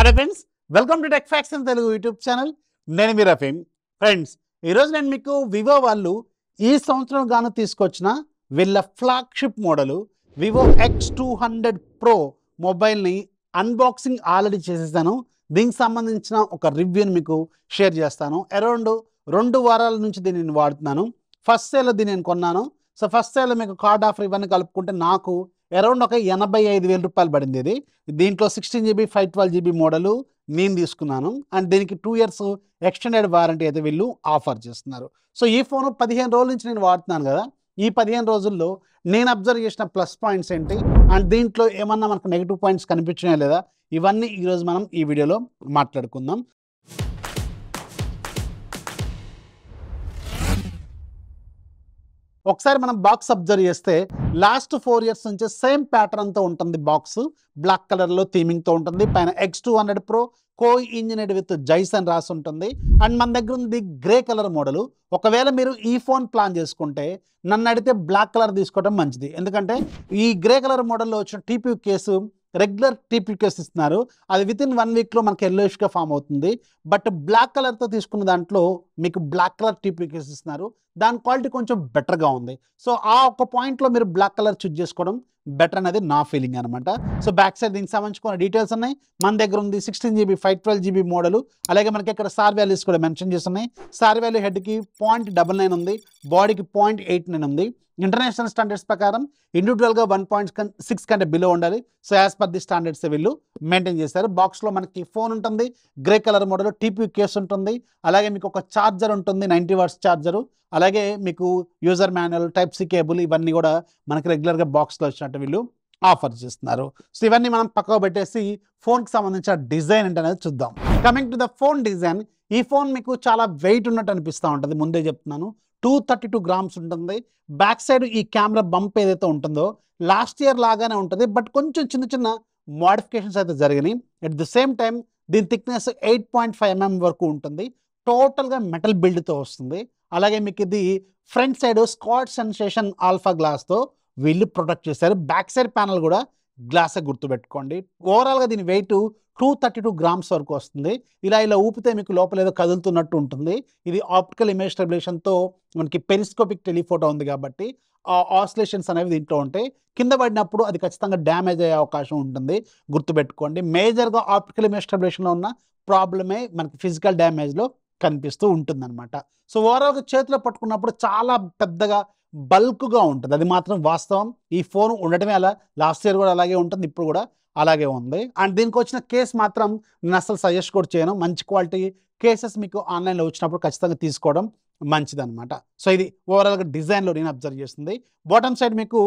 Hello friends, welcome to tech facts in Telugu YouTube channel. నేను మీ Rafeem. Friends, ఈరోజు నేను మీకు వివో వాళ్ళు ఈ సంవత్సరం గాను తీసుకొచ్చిన వీళ్ళ flagship model Vivo X200 Pro మొబైల్ని అన్బాక్సింగ్ ఆల్రెడీ చేసేసాను. దీనికి సంబంధించిన ఒక రివ్యూని మీకు షేర్ చేస్తాను. అరౌండ్ 2 వారాల నుంచి దీన్ని వాడుతున్నాను. ఫస్ట్ సేల్లో దీన్ని నేను కొన్నాను. సో ఫస్ట్ సేల్లో మీకు కార్డ్ ఆఫర్ ఇవన్నీ కలుపుకుంటే నాకు అరౌండ్ ఒక 85,000 రూపాయలు పడింది. ఇది దీంట్లో 16GB 512GB మోడలు నేను తీసుకున్నాను. అండ్ దీనికి 2 years ఎక్స్టెండెడ్ వారంటీ అయితే వీళ్ళు ఆఫర్ చేస్తున్నారు. సో ఈ ఫోను 15 రోజుల నుంచి నేను వాడుతున్నాను కదా. ఈ 15 రోజుల్లో నేను అబ్జర్వ్ చేసిన ప్లస్ పాయింట్స్ ఏంటి, అండ్ దీంట్లో ఏమన్నా మనకు నెగిటివ్ పాయింట్స్ కనిపించినాయా లేదా, ఇవన్నీ ఈరోజు మనం ఈ వీడియోలో మాట్లాడుకుందాం. ఒకసారి మనం బాక్స్ అబ్జర్వ్ చేస్తే లాస్ట్ 4 years నుంచి సేమ్ ప్యాటర్న్తో ఉంటుంది. బాక్స్ బ్లాక్ కలర్లో థీమింగ్తో ఉంటుంది. పైన X200 Pro ఇంజనీర్డ్ విత్ జైస్ అని రాసి ఉంటుంది. అండ్ మన దగ్గర ఉంది గ్రే కలర్ మోడల్. ఒకవేళ మీరు ఈ ఫోన్ ప్లాన్ చేసుకుంటే నన్ను అడిగితే బ్లాక్ కలర్ తీసుకోవడం మంచిది. ఎందుకంటే ఈ గ్రే కలర్ మోడల్లో వచ్చిన TPU case regular TPU case ఇస్తున్నారు. అది వితిన్ 1 weekలో మనకి ఎల్లోయిష్గా ఫామ్ అవుతుంది. బట్ బ్లాక్ కలర్తో తీసుకున్న దాంట్లో మీకు బ్లాక్ కలర్ TPU కేసు ఇస్తున్నారు. దాని క్వాలిటీ కొంచెం బెటర్గా ఉంది. సో ఆ ఒక్క పాయింట్లో మీరు బ్లాక్ కలర్ చూజ్ చేసుకోవడం బెటర్ అనేది నా ఫీలింగ్ అనమాట. సో బ్యాక్ సైడ్ దీనికి సంబంధించిన డీటెయిల్స్ ఉన్నాయి. మన దగ్గర ఉంది 16GB 512GB మోడల్. అలాగే మనకి ఇక్కడ సార్ వాల్యూస్ కూడా మెన్షన్ చేస్తున్నాయి. సార్ వాల్యూ హెడ్కి 0.99 ఉంది, బాడీకి 0.89 ఉంది. ఇంటర్నేషనల్ స్టాండర్డ్స్ ప్రకారం ఇండివిజువల్గా 1.6 కంటే బిలో ఉండాలి. So as per the standards వీళ్ళు మెయింటైన్ చేశారు. బాక్స్లో మనకి ఫోన్ ఉంటుంది, grey colour model, TPU case ఉంటుంది. అలాగే మీకు ఒక ఛార్జర్ ఉంటుంది, 90 watts ఛార్జరు. అలాగే మీకు user manual, type C cable, ఇవన్నీ కూడా మనకి రెగ్యులర్గా బాక్స్లో వచ్చినట్టు వీళ్ళు ఆఫర్ చేస్తున్నారు. సో ఇవన్నీ మనం పక్కకు పెట్టేసి ఫోన్కి సంబంధించిన డిజైన్ ఏంటనేది చూద్దాం. Coming to the phone design, ఈ ఫోన్ మీకు చాలా వెయిట్ ఉన్నట్టు అనిపిస్తూ ఉంటుంది. ముందే చెప్తున్నాను, 232 grams ఉంటుంది. బ్యాక్ సైడ్ ఈ కెమెరా బంప్ ఏదైతే ఉంటుందో లాస్ట్ ఇయర్ లాగానే ఉంటుంది. బట్ కొంచెం చిన్న చిన్న మోడిఫికేషన్స్ అయితే జరిగినాయి. అట్ ది సేమ్ టైం దీని థిక్నెస్ 8.5 mm వరకు ఉంటుంది. టోటల్గా మెటల్ బిల్డ్తో వస్తుంది. అలాగే మీకు ఇది front side squad sensation alpha గ్లాస్తో వీళ్ళు ప్రొటెక్ట్ చేశారు. బ్యాక్ సైడ్ ప్యానల్ కూడా గ్లాసే గుర్తుపెట్టుకోండి. ఓవరాల్గా దీని వెయిట్ 232 grams వరకు వస్తుంది. ఇలా ఊపితే మీకు లోపల ఏదో కదులుతున్నట్టు ఉంటుంది. ఇది ఆప్టికల్ ఇమేజ్ స్టెబిలేషన్తో మనకి పెరిస్కోపిక్ టెలిఫోటో ఉంది కాబట్టి ఆ ఆసిలేషన్స్ అనేవి దీంట్లో ఉంటాయి. కింద పడినప్పుడు అది ఖచ్చితంగా డ్యామేజ్ అయ్యే అవకాశం ఉంటుంది, గుర్తుపెట్టుకోండి. మేజర్గా ఆప్టికల్ ఇమేజ్ స్టెబిలేషన్లో ఉన్న ప్రాబ్లమే మనకి ఫిజికల్ డ్యామేజ్లో కనిపిస్తూ ఉంటుందన్నమాట. సో ఓవరాల్గా చేతిలో పట్టుకున్నప్పుడు చాలా పెద్దగా బల్క్గా ఉంటుంది, అది మాత్రం వాస్తవం. ఈ ఫోన్ ఉండటమే అలా, లాస్ట్ ఇయర్ కూడా అలాగే ఉంటుంది, ఇప్పుడు కూడా అలాగే ఉంది. అండ్ దీనికి వచ్చిన కేస్ మాత్రం నేను అసలు సజెస్ట్ కూడా చేయను. మంచి క్వాలిటీ కేసెస్ మీకు ఆన్లైన్లో వచ్చినప్పుడు ఖచ్చితంగా తీసుకోవడం మంచిదన్నమాట. సో ఇది ఓవరాల్గా డిజైన్లో నేను అబ్జర్వ్ చేస్తుంది. బాటమ్ సైడ్ మీకు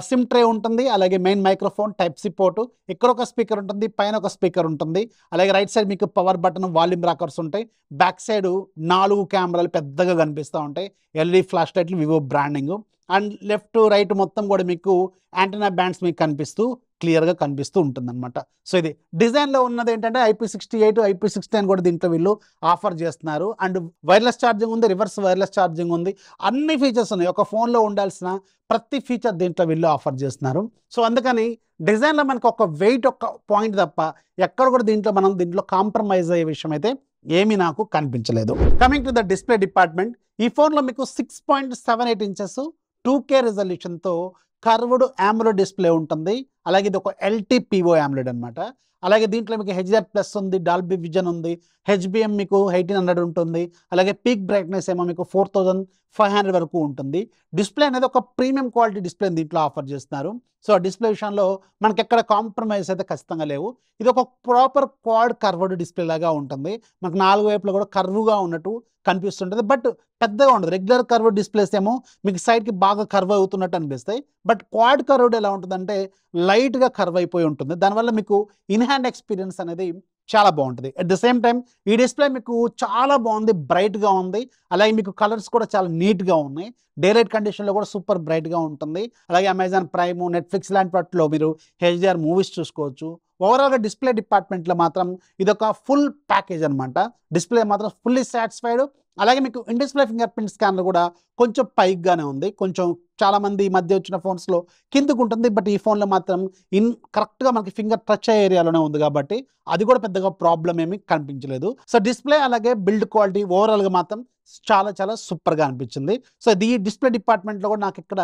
సిమ్ ట్రే ఉంటుంది. అలాగే main microphone, type C port, ఇక్కడ ఒక స్పీకర్ ఉంటుంది, పైన ఒక స్పీకర్ ఉంటుంది. అలాగే రైట్ సైడ్ మీకు పవర్ బటన్, వాల్యూమ్ రాకర్స్ ఉంటాయి. బ్యాక్ సైడ్ 4 కెమెరాలు పెద్దగా కనిపిస్తూ ఉంటాయి. LED ఫ్లాష్ లైట్లు, వివో బ్రాండింగ్. అండ్ లెఫ్ట్ రైట్ మొత్తం కూడా మీకు యాంటెనా బ్యాండ్స్ మీకు కనిపిస్తూ క్లియర్గా కనిపిస్తూ ఉంటుందన్నమాట. సో ఇది డిజైన్లో ఉన్నది ఏంటంటే IP68, IP69 కూడా దీంట్లో వీళ్ళు ఆఫర్ చేస్తున్నారు. అండ్ వైర్లెస్ ఛార్జింగ్ ఉంది, రివర్స్ వైర్లెస్ ఛార్జింగ్ ఉంది, అన్ని ఫీచర్స్ ఉన్నాయి. ఒక ఫోన్లో ఉండాల్సిన ప్రతి ఫీచర్ దీంట్లో వీళ్ళు ఆఫర్ చేస్తున్నారు. సో అందుకని డిజైన్లో మనకు ఒక వెయిట్ ఒక పాయింట్ తప్ప ఎక్కడ కూడా దీంట్లో కాంప్రమైజ్ అయ్యే విషయం అయితే ఏమీ నాకు కనిపించలేదు. Coming to the display department, ఈ ఫోన్లో మీకు 6.78 inches 2K రిజల్యూషన్తో కర్వ్డ్ AMOLED డిస్ప్లే ఉంటుంది. అలాగే ఇది ఒక LTPO AMOLED అనమాట. అలాగే దీంట్లో మీకు HDR+ ఉంది, డాల్బీ విజన్ ఉంది, HBM మీకు 1800 ఉంటుంది. అలాగే పీక్ బ్రైట్నెస్ ఏమో మీకు 4500 వరకు ఉంటుంది. డిస్ప్లే అనేది ఒక ప్రీమియం క్వాలిటీ డిస్ప్లే దీంట్లో ఆఫర్ చేస్తున్నారు. సో డిస్ప్లే విషయంలో మనకి ఎక్కడ కాంప్రమైజ్ అయితే ఖచ్చితంగా లేవు. ఇది ఒక ప్రాపర్ క్వాడ్ కర్వ్డ్ డిస్ప్లే లాగా ఉంటుంది. మనకు 4 వైపులో కూడా కర్వ్గా ఉన్నట్టు కనిపిస్తుంటుంది. బట్ పెద్దగా ఉండదు. రెగ్యులర్ కర్వ్డ్ డిస్ప్లేస్ ఏమో మీకు సైడ్కి బాగా కర్వ్ అవుతున్నట్టు అనిపిస్తాయి. బట్ క్వాడ్ కర్వ్డ్ ఎలా ఉంటుందంటే లైట్గా కర్వ్ అయిపోయి ఉంటుంది. దానివల్ల మీకు ఇన్ హ్యాండ్ ఎక్స్పీరియన్స్ అనేది చాలా బాగుంటుంది. అట్ ద సేమ్ టైం ఈ డిస్ప్లే మీకు చాలా బాగుంది, బ్రైట్గా ఉంది. అలాగే మీకు కలర్స్ కూడా చాలా నీట్గా ఉన్నాయి. డే లైట్ కండిషన్లో కూడా సూపర్ బ్రైట్గా ఉంటుంది. అలాగే అమెజాన్ ప్రైమ్, నెట్ఫ్లిక్స్ లాంటి వాటిలో మీరు HDR మూవీస్ చూసుకోవచ్చు. ఓవరాల్గా డిస్ప్లే డిపార్ట్మెంట్లో మాత్రం ఇదొక ఫుల్ ప్యాకేజ్ అనమాట. డిస్ప్లే మాత్రం ఫుల్లీ సాటిస్ఫైడ్. అలాగే మీకు in display finger print scanner కూడా కొంచెం పైగానే ఉంది, కొంచెం చాలామంది ఈ మధ్య వచ్చిన ఫోన్స్లో కిందకు ఉంటుంది, బట్ ఈ ఫోన్లో మాత్రం కరెక్ట్గా మనకి ఫింగర్ టచ్ అయ్యే ఏరియాలోనే ఉంది కాబట్టి అది కూడా పెద్దగా ప్రాబ్లం ఏమీ కనిపించలేదు. సో డిస్ప్లే అలాగే బిల్డ్ క్వాలిటీ ఓవరాల్గా మాత్రం చాలా చాలా సూపర్గా అనిపించింది. సో ఈ డిస్ప్లే డిపార్ట్మెంట్లో కూడా నాకు ఇక్కడ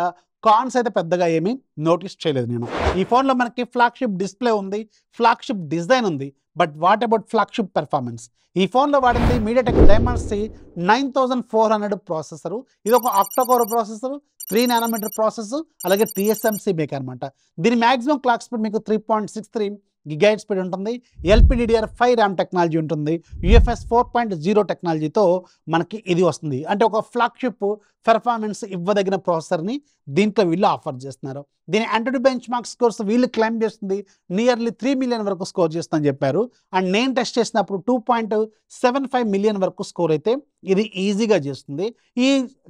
కాన్స్ అయితే పెద్దగా ఏమీ నోటీస్ చేయలేదు నేను. ఈ ఫోన్లో మనకి ఫ్లాగ్షిప్ డిస్ప్లే ఉంది, ఫ్లాగ్షిప్ డిజైన్ ఉంది, but what about flagship performance? ఈ ఫోన్లో వాడింది మీడియాటెక్ డైమండ్సీ 9400 ప్రాసెసరు. ఇది ఒక ఆక్టోకోర్ ప్రాసెసర్, 3 నానోమీటర్ ప్రాసెస్, అలాగే TSMC మేక్ అనమాట. దీని మ్యాక్సిమం క్లాక్ స్పీడ్ మీకు 3.63 గిగాహెర్ట్జ్ స్పీడ్ ఉంటుంది. LPDDR5 ర్యామ్ టెక్నాలజీ ఉంటుంది. UFS 4.0 టెక్నాలజీతో మనకి ఇది వస్తుంది. అంటే ఒక ఫ్లాగ్షిప్ పెర్ఫార్మెన్స్ ఇవ్వదగిన ప్రాసెసర్ని దీంట్లో వీళ్ళు ఆఫర్ చేస్తున్నారు. దీని AnTuTu బెంచ్ మార్క్ స్కోర్స్ వీళ్ళు క్లైమ్ చేస్తుంది నియర్లీ 3 మిలియన్ వరకు స్కోర్ చేస్తుందని చెప్పారు. అండ్ నేను టెస్ట్ చేసినప్పుడు 2.75 మిలియన్ వరకు స్కోర్ అయితే ఇది ఈజీగా చేస్తుంది. ఈ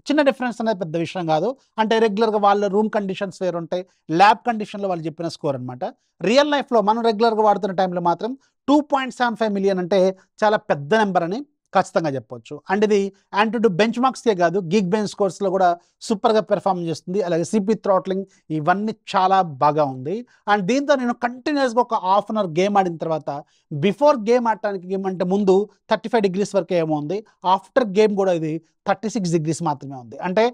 చిన్న డిఫరెన్స్ అనేది పెద్ద విషయం కాదు. అంటే రెగ్యులర్గా వాళ్ళ రూమ్ కండిషన్స్ వేరు ఉంటాయి, ల్యాబ్ కండిషన్లో వాళ్ళు చెప్పిన స్కోర్ అనమాట. రియల్ లైఫ్లో మనం రెగ్యులర్గా వాడుతున్న టైంలో మాత్రం 2.75 మిలియన్ అంటే చాలా పెద్ద నెంబర్ అని ఖచ్చితంగా చెప్పొచ్చు. అండ్ ఇది AnTuTu బెంచ్ మార్క్స్కే కాదు, గీక్ బెంచ్ స్కోర్స్లో కూడా సూపర్గా పెర్ఫార్మ్ చేస్తుంది. అలాగే CPU థ్రాట్లింగ్ ఇవన్నీ చాలా బాగా ఉంది. అండ్ దీంతో నేను కంటిన్యూస్గా ఒక హాఫ్ అన్ అవర్ గేమ్ ఆడిన తర్వాత, బిఫోర్ గేమ్ ఆడటానికి గేమ్ అంటే ముందు 35 డిగ్రీస్ వరకే ఏమో ఉంది, ఆఫ్టర్ గేమ్ కూడా ఇది 36 డిగ్రీస్ మాత్రమే ఉంది. అంటే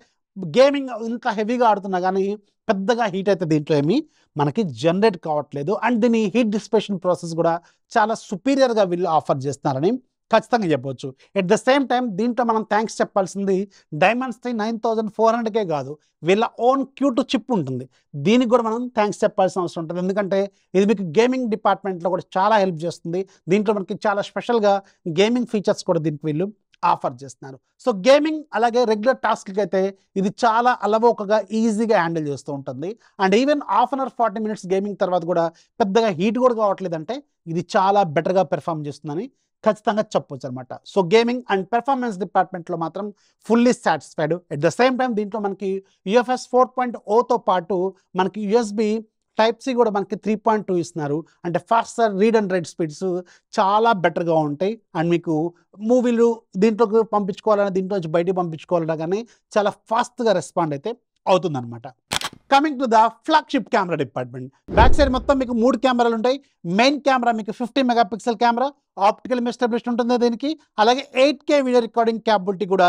గేమింగ్ ఇంకా హెవీగా ఆడుతున్నా కానీ పెద్దగా హీట్ అయితే దీంట్లో ఏమీ మనకి జనరేట్ కావట్లేదు. అండ్ దీని హీట్ డిసిపేషన్ ప్రాసెస్ కూడా చాలా సుపీరియర్గా వీళ్ళు ఆఫర్ చేస్తున్నారని ఖచ్చితంగా చెప్పవచ్చు. ఎట్ ద సేమ్ టైం దీంట్లో మనం థ్యాంక్స్ చెప్పాల్సింది డైమండ్సీ 9400కే కాదు, వీళ్ళ ఓన్ Q2 చిప్ ఉంటుంది, దీనికి కూడా మనం థ్యాంక్స్ చెప్పాల్సిన అవసరం ఉంటుంది. ఎందుకంటే ఇది మీకు గేమింగ్ డిపార్ట్మెంట్లో కూడా చాలా హెల్ప్ చేస్తుంది. దీంట్లో మనకి చాలా స్పెషల్గా గేమింగ్ ఫీచర్స్ కూడా దీనికి వీళ్ళు ఆఫర్ చేస్తున్నారు. సో గేమింగ్ అలాగే రెగ్యులర్ టాస్క్కి అయితే ఇది చాలా అలవోకగా ఈజీగా హ్యాండిల్ చేస్తూ ఉంటుంది. And even half an hour 40 minutes gaming తర్వాత కూడా పెద్దగా హీట్ కూడా కావట్లేదు. అంటే ఇది చాలా బెటర్గా పెర్ఫామ్ చేస్తుందని ఖచ్చితంగా చెప్పొచ్చు అనమాట. సో గేమింగ్ అండ్ పెర్ఫార్మెన్స్ డిపార్ట్మెంట్లో మాత్రం fully satisfied. At the same time దీంట్లో మనకి UFS 4.0తో పాటు మనకి USB Type-C కూడా మనకి 3.2 ఇస్తున్నారు. అంటే faster read and write speeds చాలా బెటర్గా ఉంటాయి. అండ్ మీకు మూవీలు దీంట్లోకి పంపించుకోవాలన్నా, దీంట్లో నుంచి బయటికి పంపించుకోవాలన్నా కానీ చాలా ఫాస్ట్గా రెస్పాండ్ అయితే అవుతుందన్నమాట. Coming to the flagship camera department, back side మొత్తం మీకు 3 కెమెరాలు ఉంటాయి. మెయిన్ కెమెరా మీకు 50 megapixel camera, optical image stability ఉంటుంది దీనికి. అలాగే 8K వీడియో రికార్డింగ్ క్యాపబిలిటీ కూడా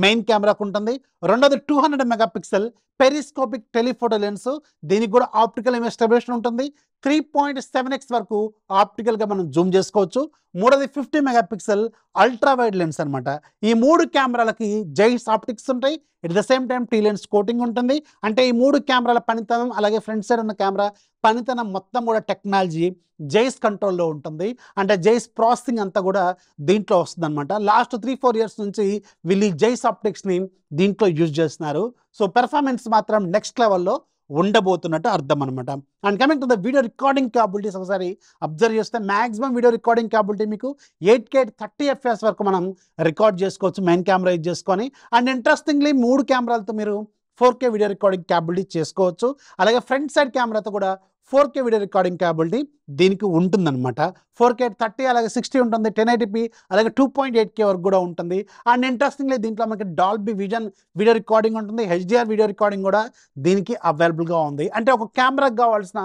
మెయిన్ కెమెరాకు ఉంటుంది. రెండోది 200 మెగాపిక్సెల్ పెరిస్కోపిక్ టెలిఫోటో లెన్స్, దీనికి కూడా ఆప్టికల్ ఇమేజ్ స్టెబిలిటీ ఉంటుంది. 3.7x వరకు ఆప్టికల్గా మనం జూమ్ చేసుకోవచ్చు. మూడోది 50 మెగాపిక్సెల్ అల్ట్రా వైడ్ లెన్స్ అనమాట. ఈ 3 కెమెరాలకి జైస్ ఆప్టిక్స్ ఉంటాయి. At the same time T lens coating ఉంటుంది. అంటే ఈ 3 కెమెరాల పనితనం అలాగే ఫ్రంట్ సైడ్ ఉన్న కెమెరా పనితనం మొత్తం కూడా టెక్నాలజీ జైస్ కంట్రోల్లో ఉంటుంది. అంటే జైస్ ప్రాసెసింగ్ అంతా కూడా దీంట్లో వస్తుంది అనమాట. లాస్ట్ 3-4 ఇయర్స్ నుంచి వీళ్ళు జైస్ ఆప్టిక్స్ని దీంట్లో యూజ్ చేస్తున్నారు. సో పెర్ఫార్మెన్స్ మాత్రం నెక్స్ట్ లెవెల్లో ఉండబోతున్నట్టు అర్థం అనమాట. And coming to the video recording capabilities ఒకసారి అబ్జర్వ్ చేస్తే మ్యాక్సిమం వీడియో రికార్డింగ్ క్యాపబిలిటీ మీకు 8K 30 FPS వరకు మనం రికార్డ్ చేసుకోవచ్చు మెయిన్ కెమెరా యూజ్ చేసుకొని. అండ్ ఇంట్రెస్టింగ్లీ 3 కెమెరాలతో మీరు 4K వీడియో రికార్డింగ్ క్యాపబిలిటీ చేసుకోవచ్చు. అలాగే ఫ్రంట్ సైడ్ కెమెరాతో కూడా 4K వీడియో రికార్డింగ్ క్యాపబిలిటీ దీనికి ఉంటుందన్నమాట. 4K 30 అలాగే 60 ఉంటుంది, 1080p అలాగే 2.8K వరకు కూడా ఉంటుంది. అండ్ ఇంట్రెస్టింగ్లీ దీంట్లో మనకి డాల్బీ విజన్ వీడియో రికార్డింగ్ ఉంటుంది, HDR వీడియో రికార్డింగ్ కూడా దీనికి అవైలబుల్గా ఉంది. అంటే ఒక కెమెరాకి కావాల్సిన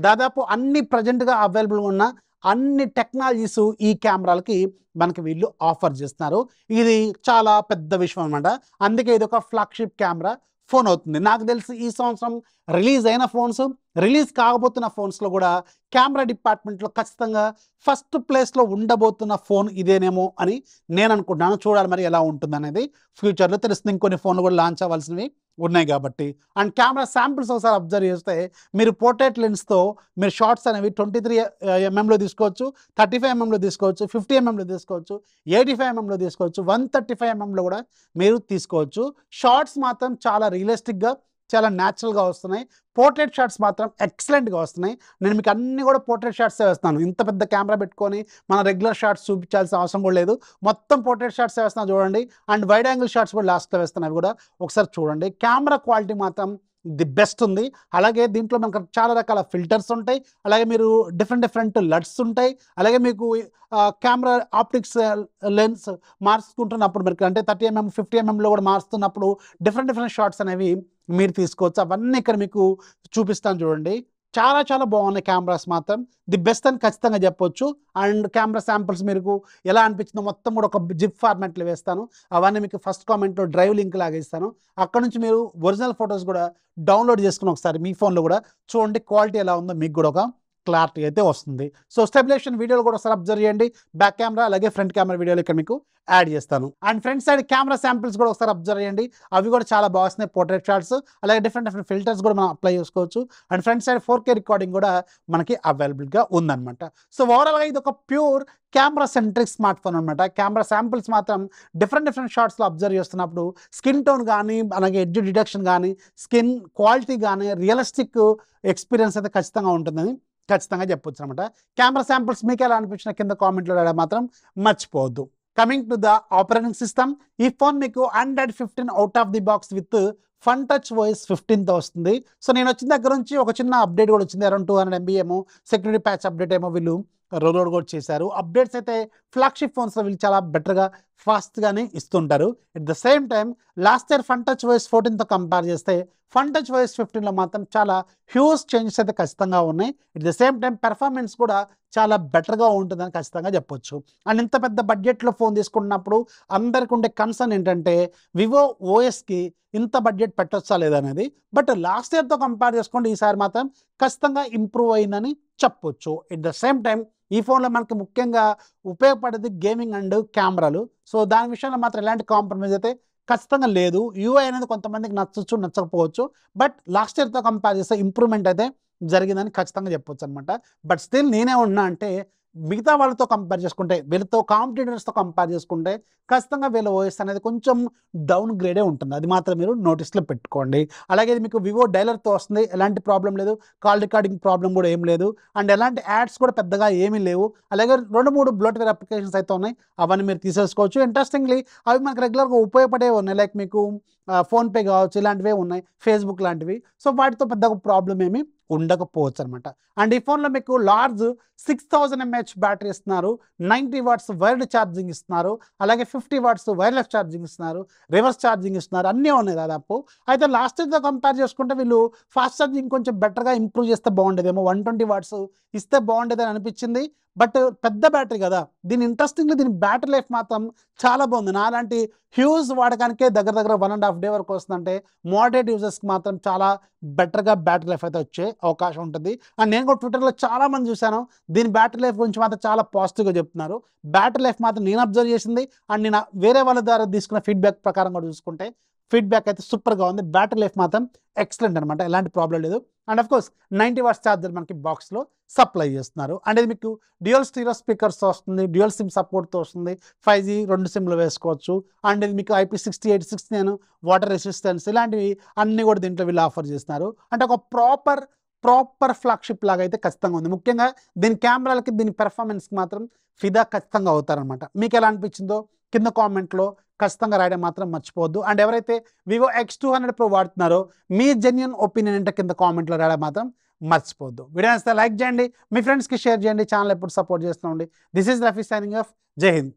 దాదాపు అన్ని ప్రజెంట్గా అవైలబుల్గా ఉన్న అన్ని టెక్నాలజీస్ ఈ కెమెరాలకి మనకి వీళ్ళు ఆఫర్ చేస్తున్నారు. ఇది చాలా పెద్ద విషయం అనమాట. అందుకే ఇది ఒక ఫ్లాగ్షిప్ కెమెరా ఫోన్ అవుతుంది. నాకు తెలిసి ఈ సంవత్సరం రిలీజ్ అయిన ఫోన్స్, రిలీజ్ కాకపోతున్న ఫోన్స్లో కూడా కెమెరా డిపార్ట్మెంట్లో ఖచ్చితంగా ఫస్ట్ ప్లేస్లో ఉండబోతున్న ఫోన్ ఇదేనేమో అని నేను అనుకుంటున్నాను. చూడాలి మరి ఎలా ఉంటుంది అనేది ఫ్యూచర్లో తెలుస్తుంది. ఇంకొన్ని ఫోన్లు కూడా లాంచ్ అవ్వాల్సినవి ఉన్నాయి కాబట్టి. అండ్ కెమెరా శాంపిల్స్ ఒకసారి అబ్జర్వ్ చేస్తే మీరు పోర్ట్రేట్ లెన్స్తో మీరు షార్ట్స్ అనేవి 23mm తీసుకోవచ్చు, 35mm తీసుకోవచ్చు, 50mm తీసుకోవచ్చు, 85mm తీసుకోవచ్చు, 135mm కూడా మీరు తీసుకోవచ్చు. షార్ట్స్ మాత్రం చాలా రియలిస్టిక్గా చాలా న్యాచురల్గా వస్తున్నాయి. పోర్ట్రేట్ షాట్స్ మాత్రం ఎక్సలెంట్గా వస్తున్నాయి. నేను మీకు అన్ని కూడా పోర్ట్రేట్ షాట్సే వేస్తాను. ఇంత పెద్ద కెమెరా పెట్టుకొని మన రెగ్యులర్ షాట్స్ చూపించాల్సిన అవసరం కూడా లేదు. మొత్తం పోర్ట్రేట్ షాట్స్ వేస్తాను చూడండి. అండ్ వైడ్ యాంగిల్ షాట్స్ కూడా లాస్ట్లో వేస్తాను, అవి కూడా ఒకసారి చూడండి. కెమెరా క్వాలిటీ మాత్రం ది బెస్ట్ ఉంది. అలాగే దీంట్లో మనకు చాలా రకాల ఫిల్టర్స్ ఉంటాయి. అలాగే మీరు డిఫరెంట్ లట్స్ ఉంటాయి. అలాగే మీకు కెమెరా ఆప్టిక్స్ లెన్స్ మార్చుకుంటున్నప్పుడు మీకు అంటే 30mm 50mmలో కూడా మారుస్తున్నప్పుడు డిఫరెంట్ షాట్స్ అనేవి మీరు తీసుకోవచ్చు. అవన్నీ ఇక్కడ మీకు చూపిస్తాను చూడండి. చాలా చాలా బాగున్నాయి కెమెరాస్ మాత్రం. ది బెస్ట్ అని ఖచ్చితంగా చెప్పొచ్చు. అండ్ కెమెరా శాంపిల్స్ మీకు ఎలా అనిపించిందో మొత్తం కూడా ఒక జిప్ ఫార్మాట్లో వేస్తాను. అవన్నీ మీకు ఫస్ట్ కామెంట్లో డ్రైవ్ లింక్ లాగా ఇస్తాను. అక్కడ నుంచి మీరు ఒరిజినల్ ఫొటోస్ కూడా డౌన్లోడ్ చేసుకుని ఒకసారి మీ ఫోన్లో కూడా చూడండి క్వాలిటీ ఎలా ఉందో మీకు కూడా ఒక క్లారిటీ అయితే వస్తుంది. సో స్టెబిలైజేషన్ వీడియోలు కూడా ఒకసారి అబ్జర్వ్ చేయండి. బ్యాక్ కెమెరా అలాగే ఫ్రంట్ కెమెరా వీడియోలు ఇక్కడ మీకు యాడ్ చేస్తాను. And front side camera samples కూడా ఒకసారి అబ్జర్వ్ చేయండి. అవి కూడా చాలా బాగా వస్తున్నాయి. పోర్ట్రేట్ షాట్స్ అలాగే డిఫరెంట్ ఫిల్టర్స్ కూడా మనం అప్లై చేసుకోవచ్చు. And front side 4K recording కూడా మనకి అవైలబుల్గా ఉందన్నమాట. సో ఓవరాల్గా ఇది ఒక pure camera centric smart phone అనమాట. కెమెరా శాంపిల్స్ మాత్రం డిఫరెంట్ షాట్స్లో అబ్జర్వ్ చేస్తున్నప్పుడు స్కిన్ టోన్ కానీ అలాగే ఎడ్జ్ డిటెక్షన్ కానీ స్కిన్ క్వాలిటీ కానీ రియలిస్టిక్ ఎక్స్పీరియన్స్ అయితే ఖచ్చితంగా ఉంటుందని ఖచ్చితంగా చెప్పొచ్చు అనమాట. కెమెరా శాంపిల్స్ మీకు ఎలా అనిపించిన కింద కామెంట్లో రాయడం మాత్రం మర్చిపోవద్దు. Coming to the operating system, ఈ ఫోన్ మీకు Android 15 out of the box with fun touch OS 15తో వస్తుంది. సో నేను వచ్చిన దగ్గర నుంచి ఒక చిన్న అప్డేట్ కూడా వచ్చింది. అరౌండ్ 200 MB ఏమో సెక్యూరిటీ ప్యాచ్ అప్డేట్ ఏమో వీళ్ళు రోల్ కూడా చేశారు. అప్డేట్స్ అయితే ఫ్లాగ్షిప్ ఫోన్స్లో వీళ్ళు చాలా బెటర్గా ఫాస్ట్గానే ఇస్తుంటారు. At the same time last year fun touch OS 14తో కంపేర్ చేస్తే ఫన్ టచ్ OS 15లో మాత్రం చాలా హ్యూజ్ చేంజెస్ అయితే ఖచ్చితంగా ఉన్నాయి. At the same time performance కూడా చాలా బెటర్గా ఉంటుందని ఖచ్చితంగా చెప్పొచ్చు. అండ్ ఇంత పెద్ద బడ్జెట్లో ఫోన్ తీసుకున్నప్పుడు అందరికి ఉండే కన్సర్న్ ఏంటంటే వివో ఓఎస్కి ఇంత బడ్జెట్ పెట్టొచ్చా లేదనేది. బట్ లాస్ట్ ఇయర్తో కంపేర్ చేసుకోండి ఈసారి మాత్రం ఖచ్చితంగా ఇంప్రూవ్ అయిందని చెప్పొచ్చు. ఎట్ ద సేమ్ టైం ఈ ఫోన్లో మనకి ముఖ్యంగా ఉపయోగపడేది గేమింగ్ అండ్ కెమెరాలు. సో దాని విషయంలో మాత్రం ఎలాంటి కాంప్రమైజ్ అయితే ఖచ్చితంగా లేదు. UI అనేది కొంతమందికి నచ్చచ్చు నచ్చకపోవచ్చు. బట్ లాస్ట్ ఇయర్తో కంపేర్ చేస్తే ఇంప్రూవ్మెంట్ అయితే జరిగిందని ఖచ్చితంగా చెప్పొచ్చు అనమాట. బట్ స్టిల్ నేనే ఉన్నా అంటే మిగతా వాళ్ళతో కంపేర్ చేసుకుంటే వీళ్ళతో కాంపిటీటర్స్తో కంపేర్ చేసుకుంటే ఖచ్చితంగా వీళ్ళ OS అనేది కొంచెం డౌన్ గ్రేడే ఉంటుంది. అది మాత్రం మీరు నోటీస్లో పెట్టుకోండి. అలాగే ఇది మీకు వివో డైలర్తో వస్తుంది. ఎలాంటి ప్రాబ్లం లేదు. కాల్ రికార్డింగ్ ప్రాబ్లం కూడా ఏం లేదు. అండ్ ఎలాంటి యాడ్స్ కూడా పెద్దగా ఏమీ లేవు. అలాగే 2-3 బ్లోట్వేర్ అప్లికేషన్స్ అయితే ఉన్నాయి. అవన్నీ మీరు తీసేసుకోవచ్చు. ఇంట్రెస్టింగ్లీ అవి మనకు రెగ్యులర్గా ఉపయోగపడేవి ఉన్నాయి. లైక్ మీకు ఫోన్పే కావచ్చు, ఇలాంటివే ఉన్నాయి, ఫేస్బుక్ లాంటివి. సో వాటితో పెద్దగా ప్రాబ్లం ఏమీ ఉండకపోవచ్చు అనమాట. అండ్ ఈ ఫోన్లో మీకు లార్జ్ 6000 mAh బ్యాటరీ ఇస్తున్నారు. 90 వాట్స్ వైర్డ్ ఛార్జింగ్ ఇస్తున్నారు. అలాగే 50 వాట్స్ వైర్లెస్ ఛార్జింగ్ ఇస్తున్నారు. రివర్స్ ఛార్జింగ్ ఇస్తున్నారు. అన్నీ ఉన్నాయి దాదాపు. అయితే లాస్ట్ ఇయర్తో కంపేర్ చేసుకుంటే వీళ్ళు ఫాస్ట్ ఛార్జింగ్ కొంచెం బెటర్గా ఇంప్రూవ్ చేస్తే బాగుండేదేమో. 120 వాట్స్ ఇస్తే బాగుండేదని అనిపించింది. బట్ పెద్ద బ్యాటరీ కదా, దీని ఇంట్రెస్టింగ్లీ దీని బ్యాటరీ లైఫ్ మాత్రం చాలా బాగుంది. నాలాంటి హ్యూజ్ వాడకానికే దగ్గర 1.5 డే వరకు వస్తుందంటే మోడరేట్ యూజర్స్కి మాత్రం చాలా బెటర్గా బ్యాటరీ లైఫ్ అయితే వచ్చే అవకాశం ఉంటుంది. అండ్ నేను కూడా ట్విట్టర్లో చాలామంది చూశాను దీని బ్యాటరీ లైఫ్ గురించి మాత్రం చాలా పాజిటివ్గా చెప్తున్నారు. బ్యాటరీ లైఫ్ మాత్రం నేను అబ్జర్వ్ చేసింది అండ్ నేను వేరే వాళ్ళ ద్వారా తీసుకున్న ఫీడ్బ్యాక్ ప్రకారం కూడా చూసుకుంటే ఫీడ్బ్యాక్ అయితే సూపర్గా ఉంది. బ్యాటరీ లైఫ్ మాత్రం ఎక్సలెంట్ అనమాట, ఎలాంటి ప్రాబ్లం లేదు. And of course 90 watts charger మనకి బాక్స్లో సప్లై చేస్తున్నారు. అండ్ ఇది మీకు డ్యూయల్ స్టీరియో స్పీకర్స్తో వస్తుంది, డ్యూయల్ సిమ్ సపోర్ట్తో వస్తుంది, 5G 2 సిమ్లు వేసుకోవచ్చు. అండ్ ఇది మీకు IP68 69 వాటర్ రెసిస్టెన్స్ ఇలాంటివి అన్నీ కూడా దీంట్లో వీళ్ళు ఆఫర్ చేస్తున్నారు. అంటే ఒక ప్రాపర్ ఫ్లాగ్షిప్ లాగా అయితే ఖచ్చితంగా ఉంది. ముఖ్యంగా దీని కెమెరాలకి దీని పెర్ఫార్మెన్స్కి మాత్రం ఫిదా ఖచ్చితంగా అవుతారనమాట. మీకు ఎలా అనిపించిందో కింద కామెంట్లో ఖచ్చితంగా రాయడం మాత్రం మర్చిపోవద్దు. అండ్ ఎవరైతే వివో X200 Pro వాడుతున్నారో మీ జెన్యూన్ ఒపీనియన్ అంటే కింద కామెంట్లో రాయడం మాత్రం మర్చిపోవద్దు. వీడియో నచ్చితే లైక్ చేయండి, మీ ఫ్రెండ్స్కి షేర్ చేయండి, ఛానల్ ఎప్పుడు సపోర్ట్ చేస్తూ ఉండి. This is Rafi signing off. జై హింద్.